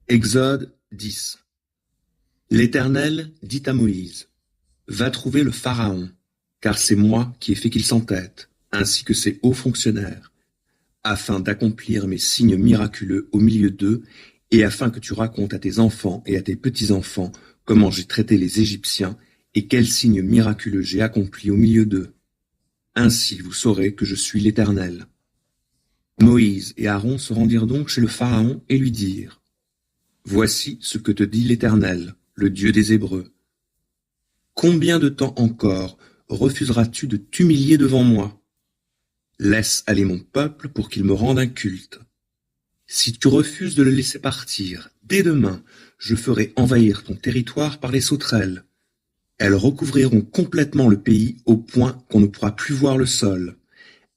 Exode 10. L'Éternel dit à Moïse, va trouver le Pharaon, car c'est moi qui ai fait qu'il s'entête, ainsi que ses hauts fonctionnaires, afin d'accomplir mes signes miraculeux au milieu d'eux, et afin que tu racontes à tes enfants et à tes petits-enfants comment j'ai traité les Égyptiens et quels signes miraculeux j'ai accomplis au milieu d'eux. Ainsi vous saurez que je suis l'Éternel. Moïse et Aaron se rendirent donc chez le Pharaon et lui dirent, voici ce que te dit l'Éternel, le Dieu des Hébreux. Combien de temps encore refuseras-tu de t'humilier devant moi? Laisse aller mon peuple pour qu'il me rende un culte. Si tu refuses de le laisser partir, dès demain, je ferai envahir ton territoire par les sauterelles. Elles recouvriront complètement le pays au point qu'on ne pourra plus voir le sol.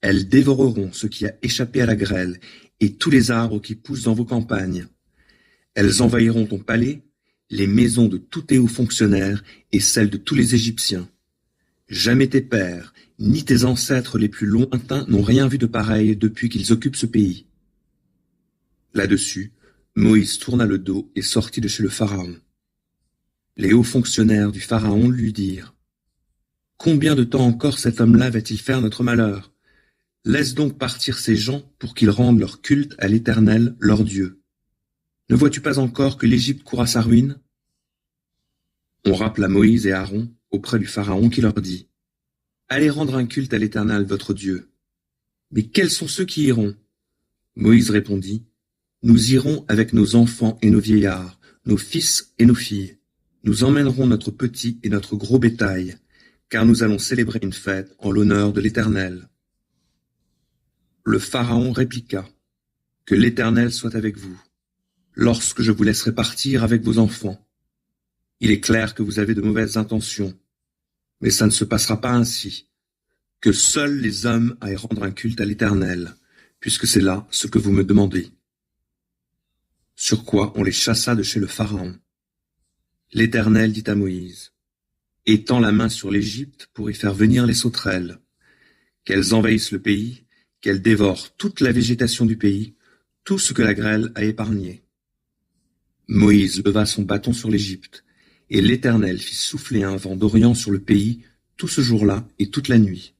Elles dévoreront ce qui a échappé à la grêle et tous les arbres qui poussent dans vos campagnes. Elles envahiront ton palais, les maisons de tous tes hauts fonctionnaires et celles de tous les Égyptiens. Jamais tes pères, ni tes ancêtres les plus lointains n'ont rien vu de pareil depuis qu'ils occupent ce pays. Là-dessus, Moïse tourna le dos et sortit de chez le Pharaon. Les hauts fonctionnaires du Pharaon lui dirent, « Combien de temps encore cet homme-là va-t-il faire notre malheur? Laisse donc partir ces gens pour qu'ils rendent leur culte à l'Éternel, leur Dieu. Ne vois-tu pas encore que l'Égypte court à sa ruine ?» On rappela Moïse et Aaron auprès du Pharaon qui leur dit, « Allez rendre un culte à l'Éternel, votre Dieu. » Mais quels sont ceux qui iront? Moïse répondit, « Nous irons avec nos enfants et nos vieillards, nos fils et nos filles. Nous emmènerons notre petit et notre gros bétail, car nous allons célébrer une fête en l'honneur de l'Éternel. » Le Pharaon répliqua, « Que l'Éternel soit avec vous, lorsque je vous laisserai partir avec vos enfants. Il est clair que vous avez de mauvaises intentions, mais ça ne se passera pas ainsi, que seuls les hommes aillent rendre un culte à l'Éternel, puisque c'est là ce que vous me demandez. » Sur quoi on les chassa de chez le Pharaon. L'Éternel dit à Moïse, « Étends la main sur l'Égypte pour y faire venir les sauterelles, qu'elles envahissent le pays, qu'elles dévorent toute la végétation du pays, tout ce que la grêle a épargné. » Moïse leva son bâton sur l'Égypte, et l'Éternel fit souffler un vent d'Orient sur le pays tout ce jour-là et toute la nuit.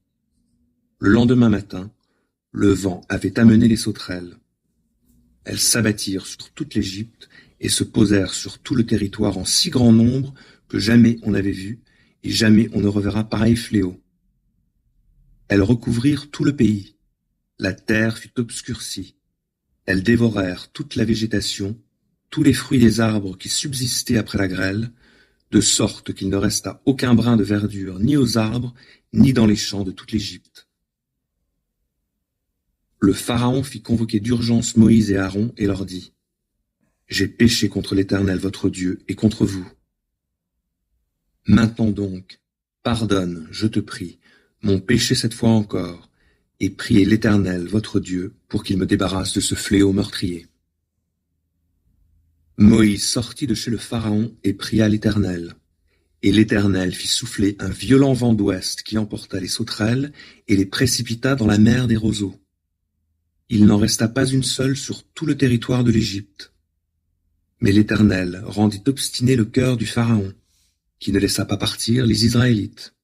Le lendemain matin, le vent avait amené les sauterelles. Elles s'abattirent sur toute l'Égypte et se posèrent sur tout le territoire en si grand nombre que jamais on n'avait vu et jamais on ne reverra pareil fléau. Elles recouvrirent tout le pays. La terre fut obscurcie. Elles dévorèrent toute la végétation, tous les fruits des arbres qui subsistaient après la grêle, de sorte qu'il ne resta aucun brin de verdure ni aux arbres, ni dans les champs de toute l'Égypte. Le Pharaon fit convoquer d'urgence Moïse et Aaron et leur dit, « J'ai péché contre l'Éternel votre Dieu et contre vous. Maintenant donc, pardonne, je te prie, mon péché cette fois encore, et priez l'Éternel votre Dieu pour qu'il me débarrasse de ce fléau meurtrier. » Moïse sortit de chez le Pharaon et pria l'Éternel. Et l'Éternel fit souffler un violent vent d'ouest qui emporta les sauterelles et les précipita dans la mer des roseaux. Il n'en resta pas une seule sur tout le territoire de l'Égypte. Mais l'Éternel rendit obstiné le cœur du Pharaon, qui ne laissa pas partir les Israélites.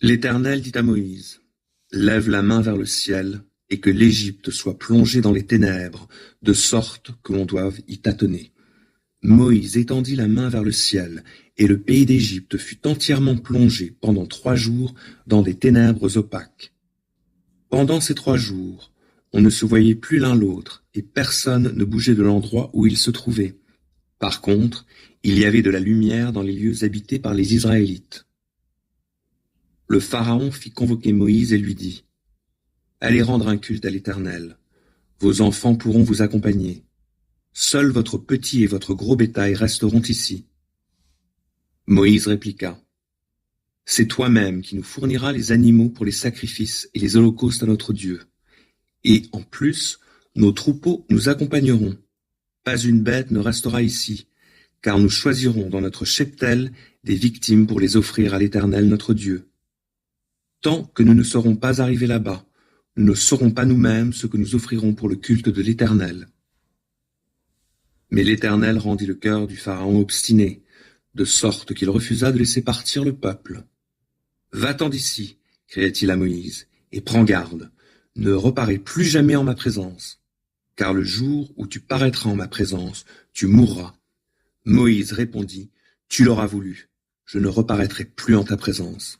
L'Éternel dit à Moïse, « Lève la main vers le ciel, et que l'Égypte soit plongée dans les ténèbres, de sorte que l'on doive y tâtonner. » Moïse étendit la main vers le ciel, et le pays d'Égypte fut entièrement plongé pendant 3 jours dans des ténèbres opaques. Pendant ces 3 jours, on ne se voyait plus l'un l'autre, et personne ne bougeait de l'endroit où il se trouvait. Par contre, il y avait de la lumière dans les lieux habités par les Israélites. Le Pharaon fit convoquer Moïse et lui dit, « Allez rendre un culte à l'Éternel. Vos enfants pourront vous accompagner. Seul votre petit et votre gros bétail resteront ici. » Moïse répliqua, « C'est toi-même qui nous fourniras les animaux pour les sacrifices et les holocaustes à notre Dieu. Et en plus, nos troupeaux nous accompagneront. Pas une bête ne restera ici, car nous choisirons dans notre cheptel des victimes pour les offrir à l'Éternel notre Dieu. Tant que nous ne serons pas arrivés là-bas, nous ne saurons pas nous-mêmes ce que nous offrirons pour le culte de l'Éternel. » Mais l'Éternel rendit le cœur du Pharaon obstiné, de sorte qu'il refusa de laisser partir le peuple. « Va-t'en d'ici, cria-t-il à Moïse, et prends garde, ne reparais plus jamais en ma présence, car le jour où tu paraîtras en ma présence, tu mourras. » Moïse répondit, « Tu l'auras voulu, je ne reparaîtrai plus en ta présence. »